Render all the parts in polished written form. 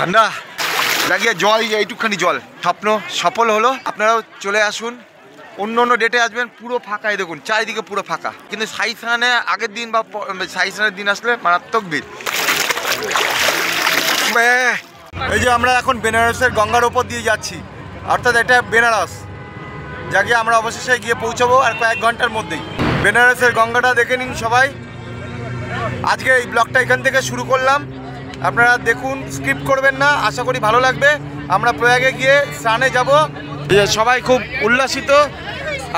ঠান্ডা লাগিয়ে জল, এইটুকখানি জল। স্বপ্ন সফল হলো। আপনারাও চলে আসুন, অন্য অন্য ডেটে আসবেন। পুরো ফাঁকা, এই দেখুন চারিদিকে পুরো ফাঁকা। কিন্তু সাইসানে আগের দিন বা সাইসানের দিন আসলে মারাত্মক ভিড়। এই যে আমরা এখন বেনারসের গঙ্গার ওপর দিয়ে যাচ্ছি, অর্থাৎ এটা বেনারস, যাকে আমরা অবশেষে গিয়ে পৌঁছাবো আর কয়েক ঘন্টার মধ্যেই। বেনারসের গঙ্গাটা দেখে নিন সবাই। আজকে এই ব্লগটা এখান থেকে শুরু করলাম, আপনারা দেখুন, স্কিপ করবেন না, আশা করি ভালো লাগবে। আমরা প্রয়াগে গিয়ে স্নানে যাব, সবাই খুব উল্লাসিত,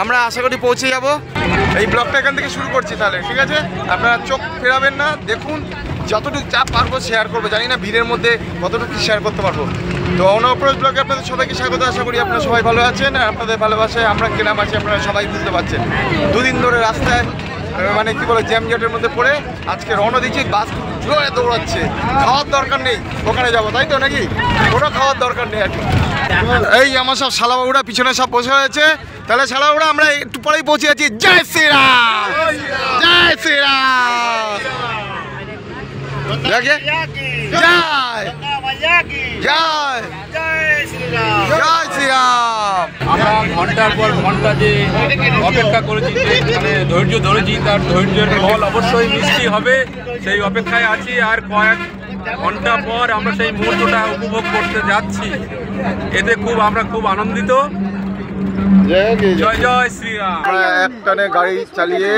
আমরা আশা করি পৌঁছে যাব। এই ব্লগটা এখান থেকে শুরু করছি তাহলে, ঠিক আছে? আপনারা চোখ ফেরাবেন না, দেখুন, যতটুকু যা পারবো শেয়ার করবো। জানি না ভিড়ের মধ্যে কতটুকু শেয়ার করতে পারবো। তো অনঅপ্রোচ ব্লগে আপনাদের সবাইকে স্বাগত। আশা করি আপনারা সবাই ভালো আছেন, আর আপনাদের ভালোবাসায় আমরা কেনাম আছি, আপনারা সবাই বুঝতে পারছেন। দুদিন ধরে রাস্তায় মানে কি বলে জ্যামজটের মধ্যে পড়ে আজকে রওনা দিচ্ছি। বাস জোরে দৌড়াচ্ছে, খাওয়ার দরকার নেই, ওখানে যাবো, তাই তো নাকি? কোনো খাওয়ার দরকার নেই আর কি। এই আমার সব শালাবাবুরা পিছনে সব বসে রয়েছে। তাহলে শালাবাবুরা আমরা একটু পরেই পৌঁছে যাচ্ছি। জয় শ্রীরাম, জয় শ্রীরাম, জয় জয় জয় শ্রীরাম। আমরা ঘন্টার পর ঘন্টা যে অপেক্ষা করেছি, মানে ধৈর্য ধরেছি, তার ধৈর্যের ফল অবশ্যই মিষ্টি হবে, সেই অপেক্ষায় আছি। আর কয়েক ঘন্টা পর আমরা সেই মুহূর্তটা উপভোগ করতে যাচ্ছি। এতে আমরা খুব আনন্দিত। জয় জয় শ্রীরাম। আমরা একটানে গাড়ি চালিয়ে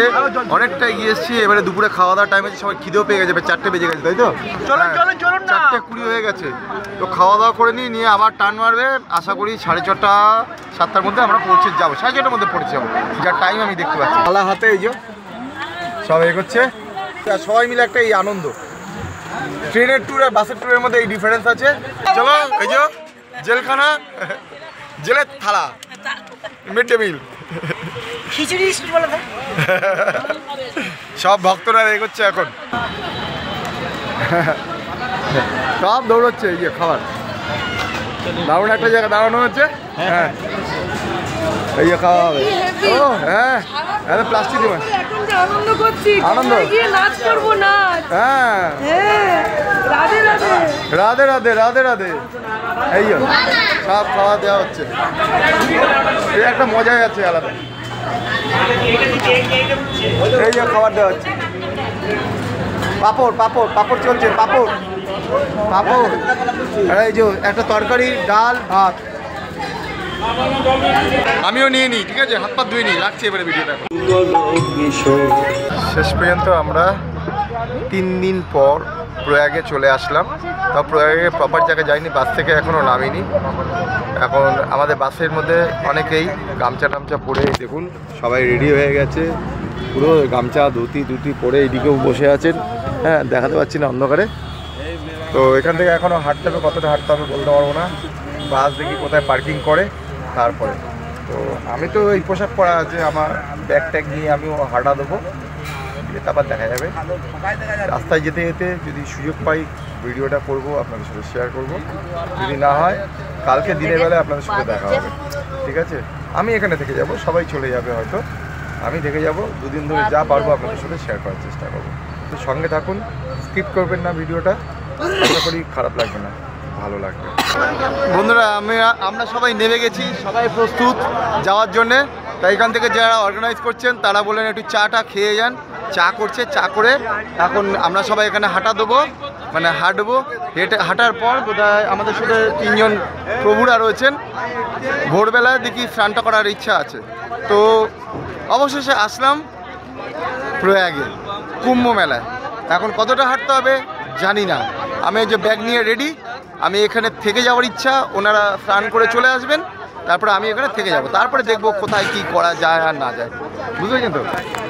অনেকটা এগিয়ে এসেছি। এবারে দুপুরে খাওয়া দাওয়ার টাইমে সবাই খিদেও পেয়ে গেছে, 4টে বেজে গেছে, তাই তো? 4:20 হয়ে গেছে। তো খাওয়া দাওয়া করে নিয়ে আবার টান মারবে। আশা করি 6:30 7টার মধ্যে আমরা পৌঁছে যাবো, 6:30টার মধ্যে পৌঁছে যাবো, যার টাইম আমি দেখতে পাচ্ছি। আলা হাতে এই যে সব এগোচ্ছে, সবাই মিলে একটা এই আনন্দ। ট্রেনের ট্যুর আর বাসের ট্যুরের মধ্যে এই ডিফারেন্স আছে। চলো, এই যে জেলখানা, জেলের থালা, মিড ডে মিল, খিচুড়ি সব ভক্তরা এগোচ্ছে এখন, সব দৌড়চ্ছে। এই যে খাবার, দারুণ একটা জায়গা দাঁড়ানো হচ্ছে। হ্যাঁ, এই যে খাওয়া হবে। ও হ্যাঁ, প্লাস্টিক দেবেন, আনন্দ করছি, আনন্দ নাচ করবো না। হ্যাঁ, রাধে রাধে রাধে রাধে রাধে রাধে। এই সব খাওয়া দেওয়া হচ্ছে, এই একটা মজাই আছে আলাদা। এই যে খাবার দেওয়া হচ্ছে, পাঁপড় পাঁপড় পাঁপড় চলছে, পাঁপড় পাঁপড়, আর এই যে একটা তরকারি, ডাল, ভাত। আমিও নিয়ে নিই, ঠিক আছে? হাত পা ধুয়ে নিই, রাখছি এবারে ভিডিওটা। শেষ পর্যন্ত আমরা 3 দিন পর প্রয়াগে চলে আসলাম। তা প্রয়াগে প্রপার জায়গায় যাইনি, বাস থেকে এখনও নামিনি। এখন আমাদের বাসের মধ্যে অনেকেই গামছা টামছা পরে, দেখুন সবাই রেডি হয়ে গেছে, পুরো গামছা ধুতি পরে এইদিকেও বসে আছেন। হ্যাঁ, দেখাতে পাচ্ছি না অন্ধকারে। তো এখান থেকে এখনও হাঁটতে হবে, কতটা হাঁটতে হবে বলতে পারবো না। বাস দেখি কোথায় পার্কিং করে তারপরে। তো আমি তো এই পোশাক পরা আছে, আমার ব্যাগ ট্যাগ নিয়ে আমিও হাঁটা দেবো, তারপর দেখা যাবে। রাস্তায় যেতে যেতে যদি সুযোগ পাই ভিডিওটা করব, আপনাদের সাথে শেয়ার করব। যদি না হয় কালকে দিনের বেলায় আপনাদের সাথে দেখা হবে, ঠিক আছে? আমি এখানে থেকে যাব, সবাই চলে যাবে হয়তো, আমি থেকে যাব। 2 দিন ধরে যা পারবো আপনাদের সাথে শেয়ার করার চেষ্টা করবো। তো সঙ্গে থাকুন, স্কিপ করবেন না ভিডিওটা, আশা করি খারাপ লাগবে না, ভালো লাগবে। বন্ধুরা, আমরা সবাই নেমে গেছি, সবাই প্রস্তুত যাওয়ার জন্যে। তাই এখান থেকে যারা অর্গানাইজ করছেন তারা বললেন একটু চাটা খেয়ে যান। চা করছে, চা করে এখন আমরা সবাই এখানে হাঁটা দেবো, মানে হাঁটবো। হাঁটার পর বোধহয় আমাদের সাথে 3 জন প্রভুরা রয়েছেন। ভোরবেলায় দেখি স্নানটা করার ইচ্ছা আছে। তো অবশেষে আসলাম প্রয়াগে কুম্ভ মেলায়। এখন কতটা হাঁটতে হবে জানি না। আমি এই যে ব্যাগ নিয়ে রেডি, আমি এখানে থেকে যাওয়ার ইচ্ছা। ওনারা স্নান করে চলে আসবেন, তারপরে আমি এখানে থেকে যাব, তারপরে দেখবো কোথায় কি করা যায় আর না যায়, বুঝলেন তো?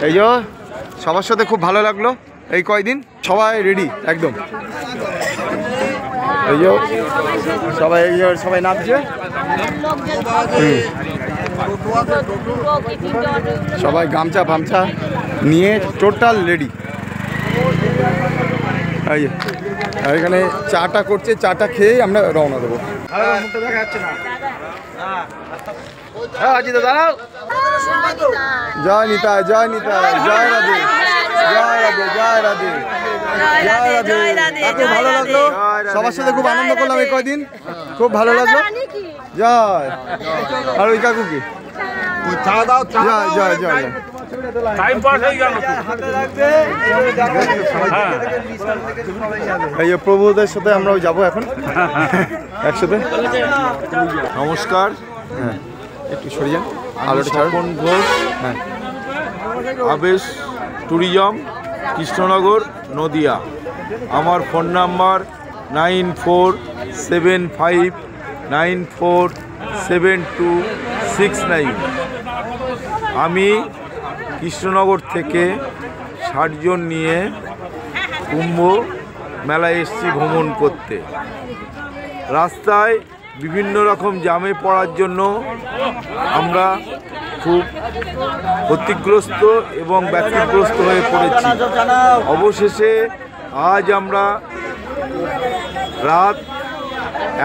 এই যে সবার সাথে খুব ভালো লাগলো এই কয়দিন, সবাই রেডি একদম। এই যে সবাই নামছে, সবাই গামছা ফামছা নিয়ে টোটাল রেডি। এই যে আর এখানে চাটা করছে, চাটা খেয়েই আমরা রওনা দেবো। হ্যাঁ অজিত দাঁড়াও। জয় নিতাই, জয় নিতাই, জয় রাধে, জয় রাধে, জয় রাধে, জয় রাধে। কাকু ভালো লাগলো, সবার সাথে খুব আনন্দ করলাম এই কয়দিন, খুব ভালো লাগলো। জয়। আর ওই কাকু কি? জয় জয় জয়। টাইম পাস হয়ে গেল। এই যে প্রভুদের সাথে আমরাও যাবো এখন একসাথে। নমস্কার, হ্যাঁ একটু সরে যান, আলোটা ছাড়ুন। ঘোষ, হ্যাঁ আবেশ ট্যুরিজম, কৃষ্ণনগর, নদিয়া। আমার ফোন নাম্বার 9475947269। আমি কৃষ্ণনগর থেকে 60 জন নিয়ে কুম্ভ মেলায় এসেছি ভ্রমণ করতে। রাস্তায় বিভিন্ন রকম জামে পড়ার জন্য আমরা খুব ক্ষতিগ্রস্ত এবং ব্যতিগ্রস্ত হয়ে পড়েছি। অবশেষে আজ আমরা রাত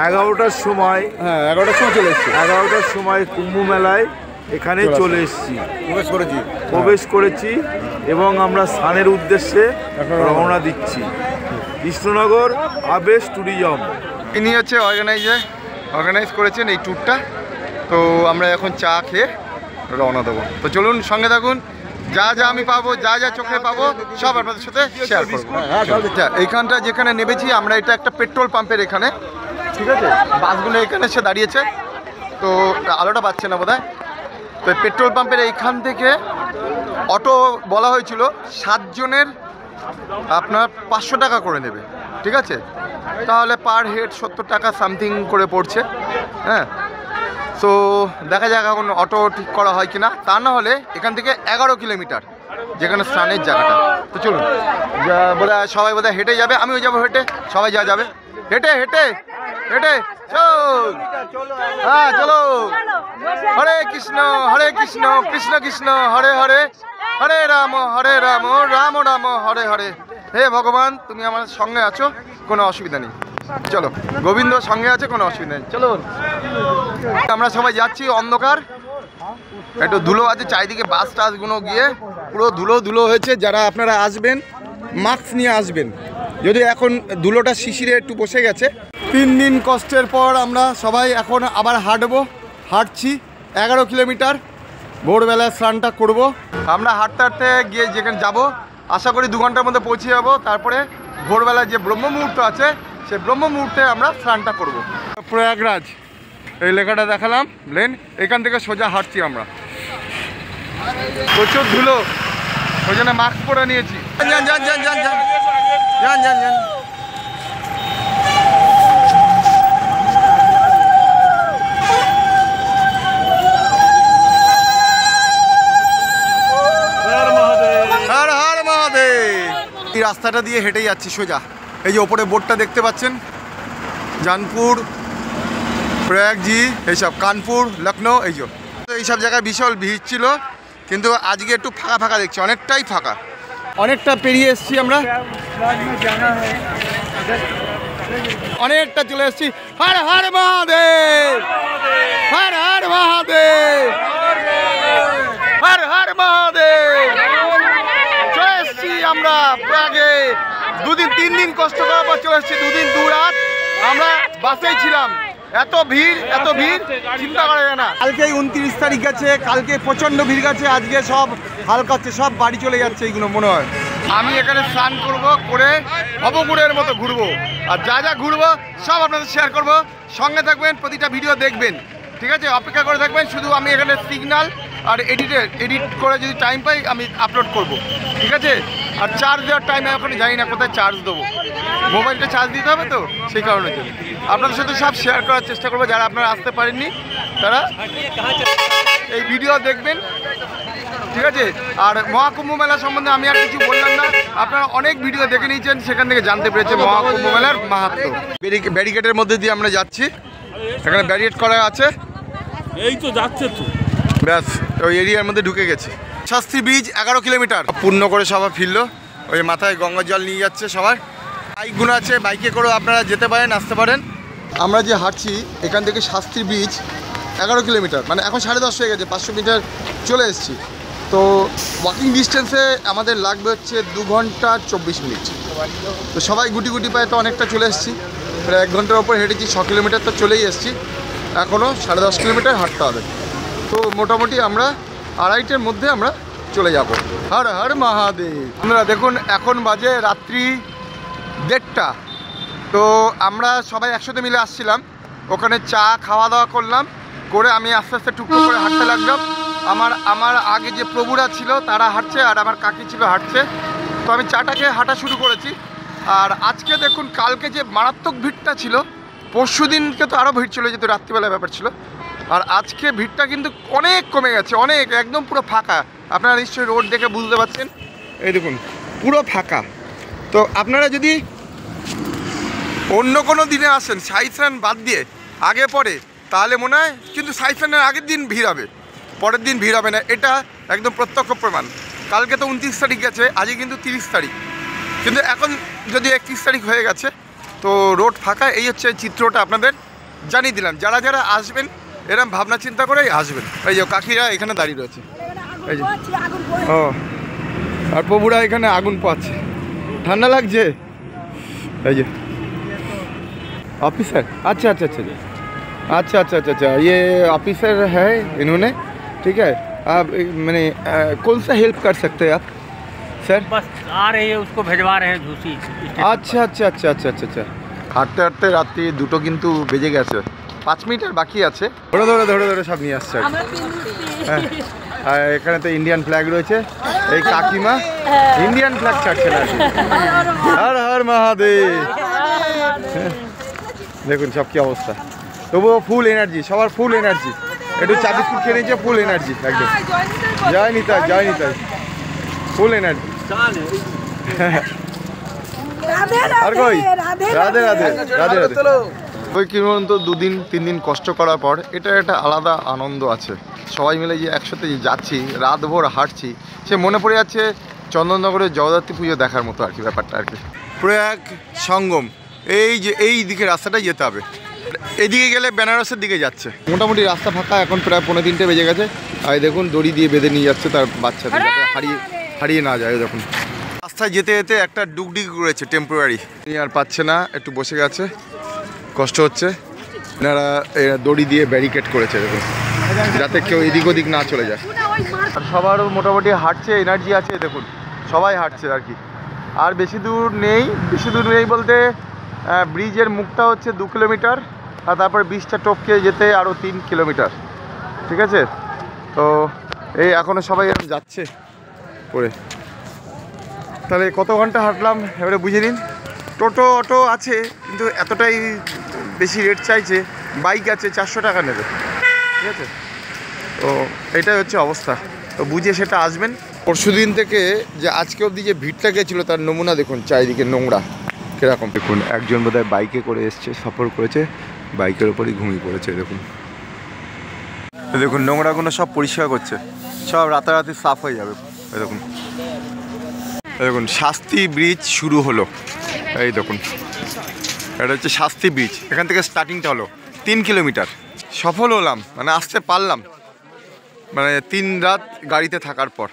11টার সময়, হ্যাঁ 11টার সময় চলে এসছি, 11টার সময় কুম্ভ মেলায় এখানে চলে এসেছি, প্রবেশ করেছি এবং আমরা স্নানের উদ্দেশ্যে রওনা দিচ্ছি। কৃষ্ণনগর আবেশ ট্যুরিজম ইনি হচ্ছে অর্গানাইজ করেছেন এই ট্যুরটা। তো আমরা এখন চা খেয়ে রওনা দেবো। তো চলুন সঙ্গে থাকুন, যা যা আমি পাবো, যা যা চোখে পাবো সব আপনাদের সাথে শেয়ার করবো। আচ্ছা, এইখানটা যেখানে নেমেছি আমরা, এটা একটা পেট্রোল পাম্পের এখানে, ঠিক আছে? বাসগুলো এখানে এসে দাঁড়িয়েছে, তো আলোটা পাচ্ছে না বোধহয়। তো পেট্রোল পাম্পের এইখান থেকে অটো বলা হয়েছিল 7 জনের আপনার 500 টাকা করে নেবে, ঠিক আছে? তাহলে পার হেড 70 টাকা সামথিং করে পড়ছে। হ্যাঁ, সো দেখা যাক এখন অটো ঠিক করা হয় কিনা। তা না হলে এখান থেকে 11 কিলোমিটার যেখানে স্নানের জায়গাটা। তো চলুন, বোধহয় সবাই বোধহয় হেঁটে যাবে, আমিও যাবো হেঁটে, সবাই যা যাবে হেঁটে হেঁটে হেঁটে। চল, হ্যাঁ চলো। হরে কৃষ্ণ কৃষ্ণ কৃষ্ণ হরে হরে, হরে রাম রাম রাম হরে হরে। হে ভগবান, তুমি আমার সঙ্গে আছো, কোনো অসুবিধা নেই। চলো, গোবিন্দ সঙ্গে আছে, কোনো অসুবিধা নেই। চলো, আমরা সবাই যাচ্ছি। অন্ধকার, একটু ধুলো আছে চারিদিকে, বাস টাসগুলো গিয়ে পুরো ধুলো ধুলো হয়েছে। যারা আপনারা আসবেন মাস্ক নিয়ে আসবেন, যদি এখন ধুলোটা শিশিরে একটু বসে গেছে। 3 দিন কষ্টের পর আমরা সবাই এখন আবার হাঁটছি 11 কিলোমিটার। ভোরবেলায় স্নানটা করব। আমরা হাঁটতে হাঁটতে গিয়ে যেখানে যাব, আশা করি 2 ঘন্টার মধ্যে পৌঁছে যাব। তারপরে ভোরবেলায় যে ব্রহ্ম মুহূর্ত আছে, সেই ব্রহ্ম মুহূর্তে আমরা স্নানটা করব। প্রয়াগরাজ এই লেখাটা দেখালাম, লেন, এখান থেকে সোজা হাঁটছি আমরা। প্রচুর ধুলো, ওই জন্য মাস্ক পরে নিয়েছি। যান যান যান যান যান যান যান যান। হর হর মহাদেব। এই রাস্তাটা দিয়ে হেঁটে যাচ্ছি সোজা। এই যে ওপরে বোর্ডটা দেখতে পাচ্ছেন, জানপুর, প্রয়াগজি, এইসব কানপুর, লখনৌ, এইসব জায়গায় বিশাল ভিড় ছিল, কিন্তু আজকে একটু ফাঁকা ফাঁকা দেখছি, অনেকটাই ফাঁকা। অনেকটা পেরিয়ে এসেছি আমরা, অনেকটা চলে এসেছি। হর হর মহাদেব, হর হর মহাদেব, হর হর মহাদেব। চলে এসেছি আমরা প্রয়াগে। 2 দিন 3 দিন কষ্ট করার পর চলে এসেছি। 2 দিন 2 রাত আমরা বাসেই ছিলাম। এত ভিড় চিন্তা করা যায় না। কালকে 29 তারিখ গেছে, কালকে প্রচণ্ড ভিড় গেছে, আজকে সব হালকা হচ্ছে, সব বাড়ি চলে যাচ্ছে এইগুলো মনে হয়। আমি এখানে স্নান করব, করে অবগুড়ের মতো ঘুরবো, আর যা যা ঘুরবো সব আপনাদের শেয়ার করব। সঙ্গে থাকবেন, প্রতিটা ভিডিও দেখবেন, ঠিক আছে? অপেক্ষা করে থাকবেন। শুধু আমি এখানে সিগন্যাল আর এডিট করে যদি টাইম পাই আমি আপলোড করব, ঠিক আছে? আর চার্জ দেওয়ার টাইমে এখন জানি না কোথায় চার্জ দেবো, মোবাইলটা চার্জ দিতে হবে, তো সেই কারণে আপনাদের সাথে সব শেয়ার করার চেষ্টা করবো। যারা আপনারা আসতে পারেননি তারা এই ভিডিও দেখবেন, ঠিক আছে? আর মহাকুম্ভ মেলা সম্বন্ধে আমি আর কিছু বললাম না, আপনারা অনেক ভিডিও দেখে নিয়েছেন, সেখান থেকে জানতে পেরেছেন মহাকুম্ভ মেলার মাহাত্ম্য। ব্যারিকেডের মধ্যে দিয়ে আমরা যাচ্ছি, এখানে ব্যারিকেড করা আছে, এই তো যাচ্ছে তো, ব্যাস ওই এরিয়ার মধ্যে ঢুকে গেছে। শাস্ত্রী ব্রিজ 11 কিলোমিটার পূর্ণ করে সবাই ফিরলো। ওই মাথায় গঙ্গা জল নিয়ে যাচ্ছে সবার। বাইকগুলো আছে, বাইকে করেও আপনারা যেতে পারেন, আসতে পারেন। আমরা যে হাঁটছি এখান থেকে শাস্ত্রী ব্রিজ 11 কিলোমিটার, মানে এখন 10:30 হয়ে গেছে, 500 মিটার চলে এসেছি। তো ওয়াকিং ডিস্টেন্সে আমাদের লাগবে হচ্ছে 2 ঘন্টা 24 মিনিট। তো সবাই গুটি গুটি পায়ে তো অনেকটা চলে এসেছি, প্রায় 1 ঘন্টার ওপর হেঁটেছি, 6 কিলোমিটার তো চলেই এসেছি, এখনও 10.5 কিলোমিটার হাঁটতে হবে। তো মোটামুটি আমরা 2:30-এর মধ্যে আমরা চলে যাব। হর হর মহাদেব। আপনারা দেখুন এখন বাজে রাত্রি 1:30টা। তো আমরা সবাই একসাথে মিলে আসছিলাম, ওখানে চা খাওয়া দাওয়া করলাম, করে আমি আস্তে আস্তে টুকটুক করে হাঁটতে লাগলাম। আমার আগে যে প্রভুরা ছিল তারা হাঁটছে, আর আমার কাকি ছিল হাঁটছে। তো আমি চাটাকে হাঁটা শুরু করেছি। আর আজকে দেখুন, কালকে যে মারাত্মক ভিড়টা ছিল, পরশু দিনকে তো আরও ভিড় ছিল, যেহেতু রাত্রিবেলার ব্যাপার ছিল। আর আজকে ভিড়টা কিন্তু অনেক কমে গেছে, অনেক, একদম পুরো ফাঁকা। আপনারা নিশ্চয়ই রোড দেখে বুঝতে পারছেন, এই দেখুন পুরো ফাঁকা। তো আপনারা যদি অন্য কোনো দিনে আসেন, সাইফরান বাদ দিয়ে আগে পরে, তাহলে মনে হয় কিন্তু সাইফরানের আগের দিন ভিড় হবে, পরের দিন ভিড় হবে না, এটা একদম প্রত্যক্ষ প্রমাণ। কালকে তো 29 তারিখ গেছে, আজকে কিন্তু 30 তারিখ, কিন্তু এখন যদি 31 তারিখ হয়ে গেছে, তো রোড ফাঁকা। এই হচ্ছে চিত্রটা আপনাদের জানিয়ে দিলাম। যারা যারা আসবেন এরকম ভাবনা চিন্তা করেই আসবেন। এই যে কাকিরা এখানে দাঁড়িয়ে রয়েছে, এই যে, ও আর প্রভুরা এখানে আগুন পোয়াচ্ছে। ঠান্ডা লাগছে, এই যে ऑफिसर। अच्छा अच्छा अच्छा अच्छा अच्छा अच्छा अच्छा ये ऑफिसर है इन्होंने, ठीक है। आप मैंने कौन सा हेल्प कर सकते हैं आप सर? बस आ रही है, उसको भिजवा रहे हैं झूसी। अच्छा अच्छा अच्छा अच्छा अच्छा अच्छा হাঁটতে হাঁটতে রাত্রি 2টো কিন্তু বেজে গেছে, 5 মিনিট আর বাকি আছে। ধরে ধরে ধরে ধরে সব নিয়ে আসছে। হ্যাঁ, আর এখানে তো ইন্ডিয়ান ফ্ল্যাগ রয়েছে, এই কাকিমা ইন্ডিয়ান ফ্ল্যাগ ছাড়ছে না। হর হর মহাদেব। দেখুন সব কি অবস্থা, তবুও ফুল এনার্জি, সবার ফুল এনার্জি। একটু চা বিস্কুট খেয়ে নিয়েছে, ফুল এনার্জি একদম। জয় নিতাই, জয় নিতাই, ফুল এনার্জি। আর কই রাধে রাধে রাধে রাধে। ওই কি বলুন তো, 2-3 দিন কষ্ট করার পর এটা একটা আলাদা আনন্দ আছে। সবাই মিলে যে একসাথে যাচ্ছি, রাতভর হাঁটছি, সে মনে পড়ে যাচ্ছে চন্দননগরের জগদ্ধাত্রী পুজো দেখার মতো আর কি ব্যাপারটা আর কি। প্রয়াগ সঙ্গম, এই যে এই দিকে রাস্তাটাই যেতে হবে, এদিকে গেলে বেনারসের দিকে যাচ্ছে। মোটামুটি রাস্তা ফাঁকা, এখন প্রায় 2:45 বেজে গেছে। আর দেখুন দড়ি দিয়ে বেঁধে নিয়ে যাচ্ছে তার বাচ্চাদের, যাতে হারিয়ে না যায়। দেখুন রাস্তায় যেতে যেতে একটা ডুগডুগি করেছে টেম্পোরারি, আর পাচ্ছে না, একটু বসে গেছে, কষ্ট হচ্ছে। এনারা দড়ি দিয়ে ব্যারিকেড করেছে দেখুন, যাতে কেউ এদিক ওদিক না চলে যায়। আর সবারও মোটামুটি হাঁটছে, এনার্জি আছে, দেখুন সবাই হাঁটছে আর কি। আর বেশি দূর নেই বলতে ব্রিজের মুখটা হচ্ছে 2 কিলোমিটার, আর তারপর ব্রিজটা টপকে যেতে আরও 3 কিলোমিটার, ঠিক আছে। তো এই এখনও সবাই এরকম যাচ্ছে পরে। তাহলে কত ঘন্টা হাঁটলাম এবারে বুঝে নিন। টোটো অটো আছে, কিন্তু এতটাই বেশি রেট চাইছে। বাইক আছে, 400 টাকা নেবে, ঠিক আছে। তো এটাই হচ্ছে অবস্থা, তো বুঝে সেটা আসবেন। পরশুদিন থেকে যে আজকে অবধি যে ভিড়টা গেছিলো তার নমুনা দেখুন, চারিদিকে নোংরা কীরকম। দেখুন একজন বোধহয় বাইকে করে এসছে, সফর করেছে, বাইকের ওপরই ঘুমিয়ে পড়েছে। দেখুন দেখুন নোংরাগুলো সব পরিষ্কার করছে, সব রাতারাতি সাফ হয়ে যাবে। দেখুন দেখুন শাস্তি ব্রিজ শুরু হলো, এই দেখুন এটা হচ্ছে শাস্তি ব্রিজ। এখান থেকে স্টার্টিংটা হলো 3 কিলোমিটার। সফল হলাম, মানে আসতে পারলাম, মানে 3 রাত গাড়িতে থাকার পর।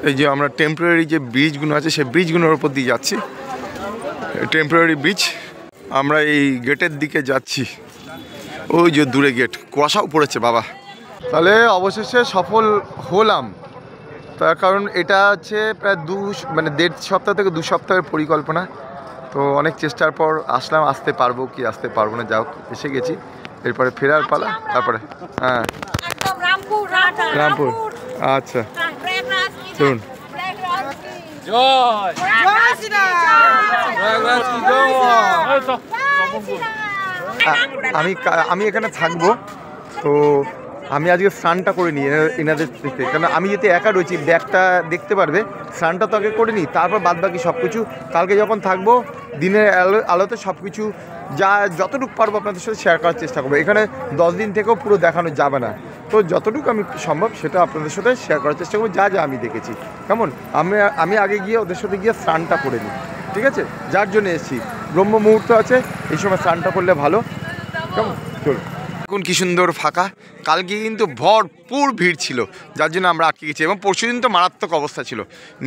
এই যে আমরা টেম্পোরারি যে ব্রিজগুলো আছে সেই ব্রিজগুলোর ওপর দিয়ে যাচ্ছি, টেম্পোরারি ব্রিজ। আমরা এই গেটের দিকে যাচ্ছি, ওই যে দূরে গেট, কুয়াশাও পড়েছে বাবা। তাহলে অবশেষে সফল হলাম, তার কারণ এটা হচ্ছে প্রায় 1.5 সপ্তাহ থেকে 2 সপ্তাহের পরিকল্পনা। তো অনেক চেষ্টার পর আসলাম, আসতে পারবো কি আসতে পারবো না, যাও এসে গেছি। এরপরে ফেরার পালা, তারপরে হ্যাঁ রামপুর। আচ্ছা শুনুন, আমি এখানে থাকবো। তো আমি আজকে স্নানটা করে নিই এনাদের থেকে, কারণ আমি যেতে একা রয়েছি, ব্যাগটা দেখতে পারবে, স্নানটা তো আগে করে নিই, তারপর বাদবাকি সব কিছু কালকে যখন থাকবো দিনের আলোতে সব কিছু যতটুকু পারবো আপনাদের সাথে শেয়ার করার চেষ্টা করবো। এখানে 10 দিন থেকেও পুরো দেখানো যাবে না, তো যতটুকু আমি সম্ভব সেটা আপনাদের সাথে শেয়ার করার চেষ্টা করবো, যা আমি দেখেছি। কেমন আমি আগে গিয়ে ওদের সাথে গিয়ে স্নানটা করে নিই, ঠিক আছে, যার জন্য এসেছি। ব্রহ্ম মুহূর্ত আছে, এই সময় স্নানটা করলে ভালো। কেমন চলুন। এখন কি সুন্দর ফাঁকা। কালকে কিন্তু ভরপুর ভিড় ছিল, যার জন্য আমরা আটকে গেছি। এবং পরশুদিন তো মারাত্মক অবস্থা ছিল,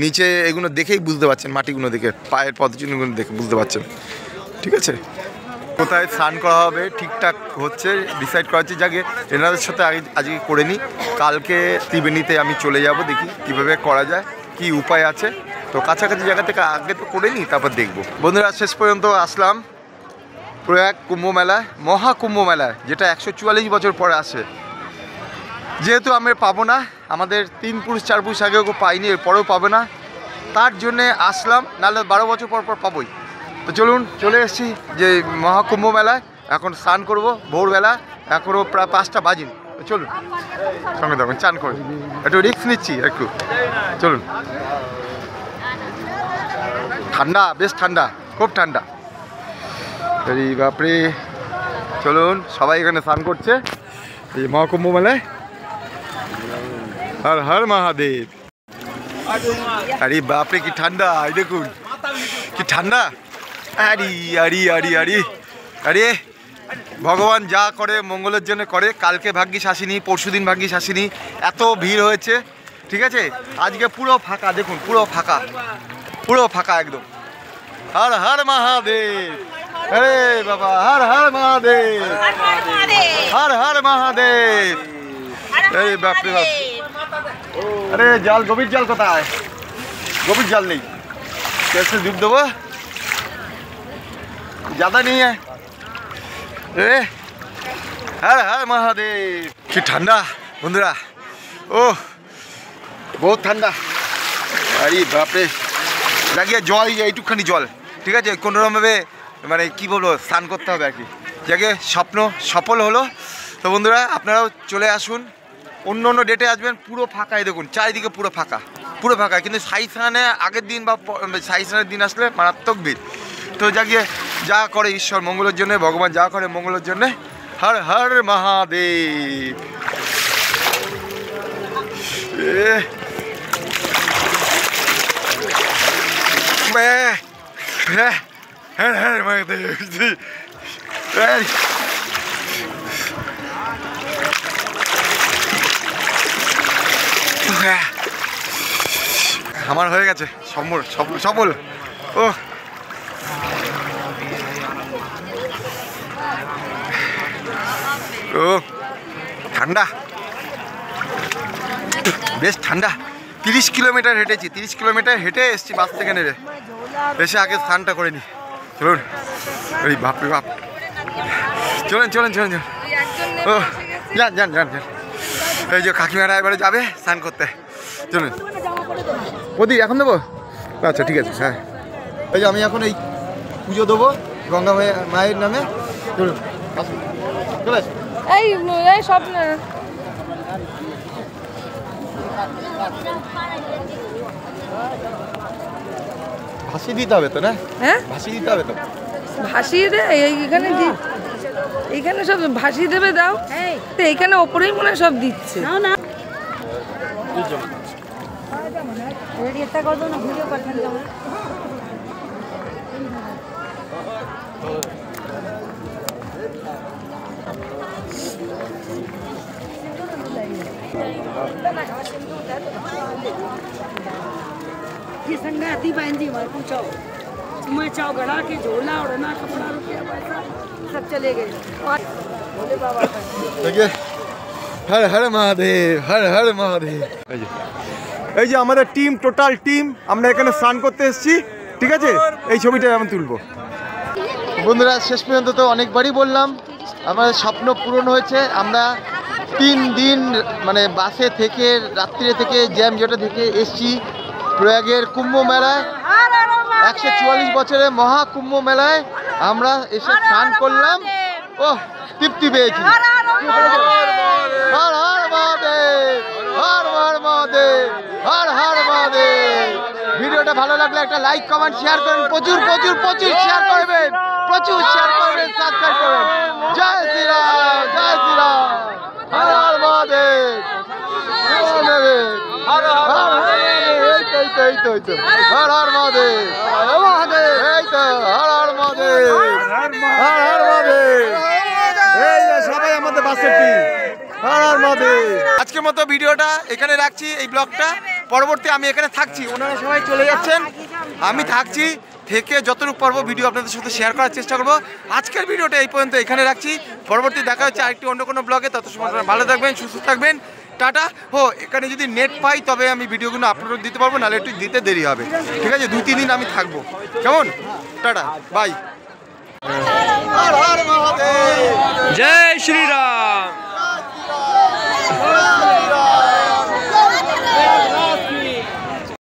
নিচে এগুলো দেখেই বুঝতে পারছেন, মাটিগুলো দেখে, পায়ের পদচিহ্নগুলো দেখে বুঝতে পারছেন। ঠিক আছে, কোথায় স্নান করা হবে ঠিকঠাক হচ্ছে, ডিসাইড করা হচ্ছে। যাকে এনাদের সাথে আজকে করে নিই, কালকে ত্রিবেণীতে আমি চলে যাব, দেখি কীভাবে করা যায়, কি উপায় আছে। তো কাছাকাছি জায়গা থেকে আগে তো করে নিই, তারপর দেখবো। বন্ধুরা, শেষ পর্যন্ত আসলাম প্রয়াগ কুম্ভ মেলায়, মহাকুম্ভ মেলায়, যেটা 144 বছর পরে আসে। যেহেতু আমি পাবো না, আমাদের 3 পুরুষ 4 পুরুষ আগেও পাইনি, এরপরেও পাবো না, তার জন্যে আসলাম, নাহলে 12 বছর পর পর পাবোই। তো চলুন, চলে এসেছি যে মহাকুম্ভ মেলায়। এখন স্নান করব ভোরবেলা, এখনও প্রায় 5টা বাজিনি। তো চলুন সঙ্গে দেখুন, চান করে একটু রিস্ক নিচ্ছি একটু। চলুন, ঠান্ডা, বেশ ঠান্ডা, খুব ঠান্ডা। এই বাপরে, চলুন, সবাই এখানে স্নান করছে এই মহাকুম্ভ মেলায়। হর হর মহাদেব। আরে বাপরে কি ঠান্ডা, এই দেখুন কি ঠান্ডা। আরে আরে আরে আরে আরে, ভগবান যা করে মঙ্গলের জন্য করে। কালকে ভাগ্যিস আসিনি, পরশুদিন ভাগ্যিস আসিনি, এত ভিড় হয়েছে। ঠিক আছে, আজকে পুরো ফাঁকা, দেখুন পুরো ফাঁকা, পুরো ফাঁকা একদম। হর হর মহাদেব। আরে বাবা, হর হর মহাদেব, হর হর মহাদেব। এই বাপরে বাপ, আরে জল, গভীর জল কোথায়? গভীর জল নেই, कैसे डूब देवो, ज़्यादा नहीं है। हर हर महादेव। কি ঠান্ডা বন্ধুরা, ও বহুত ঠান্ডা। আরে বাপরে, লাগিয়ে জল, এইটুকখানি জল, ঠিক আছে, কোনোরকমভাবে মানে কি বলবো, স্নান করতে হবে আর কি। যাকে স্বপ্ন সফল হলো। তো বন্ধুরা, আপনারাও চলে আসুন, অন্য অন্য ডেটে আসবেন। পুরো ফাঁকা, এই দেখুন চারিদিকে পুরো ফাঁকা, পুরো ফাঁকা। কিন্তু সাই স্নানে আগের দিন বা সাই স্নানের দিন আসলে মারাত্মক ভিড়। তো যাকে যা করে ঈশ্বর মঙ্গলের জন্য, ভগবান যা করে মঙ্গলের জন্যে। হর হর মহাদেব। হর হর মহাদেব। আমার হয়ে গেছে সফল। ও ও ঠান্ডা, বেশ ঠান্ডা। 30 কিলোমিটার হেঁটেছি, 30 কিলোমিটার হেঁটে এসছি বাস থেকে নেড়ে, এসে আগে স্নানটা করে নি। চলুন, ওই বাপরে বাপ, চলেন চলেন চলেন চলুন। ও যান যান যান যান, এই যে কাকিমারা এবারে যাবে স্নান করতে, চলুন। ওদি এখন দেবো? আচ্ছা ঠিক আছে, হ্যাঁ। এই যে আমি এখন এই পুজো দেবো গঙ্গা মায়ের নামে। চলুন, আসুন, চলে আসুন। এই সব না, ভাসিয়ে দিতে হবে তো, না? হ্যাঁ ভাসিয়ে দিতে হবে তো। ভাসিয়ে দে, এইখানে এইখানে সব ভাসিয়ে দেবে, দাও তো, এইখানে ওপরেই মনে হয় সব দিচ্ছে। ये संगाती बहन जी मत पूछो, मैं चाव गड़ा के झोला उड़ना कपड़ा रुपया पैसा सब चले गए। भोले बाबा का দেখে হর হর মহাদেব, হর হর মহাদেব। এই যে আমাদের টিম, টোটাল টিম, আমরা এখানে স্নান করতে এসেছি। ঠিক আছে, এই ছবিটা আমি তুলবো। বন্ধুরা, শেষ পর্যন্ত তো অনেকবারই বললাম, আমাদের স্বপ্ন পূরণ হয়েছে। আমরা 3 দিন মানে বাসে থেকে, রাত্রিরে থেকে, জ্যাম জটে থেকে এসছি প্রয়াগের কুম্ভ মেলায়, 144 বছরের মহাকুম্ভ মেলায় আমরা এসে স্নান করলাম। ও তৃপ্তি পেয়েছি। হর হর মহাদেব, হর হর মহাদেব, হর হর মহাদেব। ভিডিওটা ভালো লাগলে একটা লাইক, কমেন্ট, শেয়ার করবেন, প্রচুর প্রচুর প্রচুর শেয়ার করবেন, প্রচুর শেয়ার করবেন, সাবস্ক্রাইব করবেন। জয় শ্রীরাম, জয় শ্রীরাম, হর হর মহাদেব, হর হর মহাদেব, হর হর মহাদেব, এই তো হর হর মহাদেব, হর হর মহাদেব। এই যে সবাই আমাদের বাস আজকের মতো ভিডিওটা এখানে রাখছি, এই ব্লগটা। পরবর্তী আমি এখানে থাকছি, ওনারা সবাই চলে যাচ্ছেন, আমি থাকছি, থেকে যতটুকু পারবো ভিডিও আপনাদের সাথে শেয়ার করার চেষ্টা করবো। আজকের ভিডিওটা এই পর্যন্ত এখানে রাখছি, পরবর্তী দেখা হচ্ছে আরেকটি অন্য কোনো ব্লগে। তত সময় আপনারা ভালো থাকবেন, সুস্থ থাকবেন, টাটা। এখানে যদি নেট পাই তবে আমি ভিডিওগুলো আপলোড দিতে পারবো, নাহলে একটু দিতে দেরি হবে, ঠিক আছে? 2-3 দিন আমি থাকবো, কেমন? Tata, bye. जय श्री राम।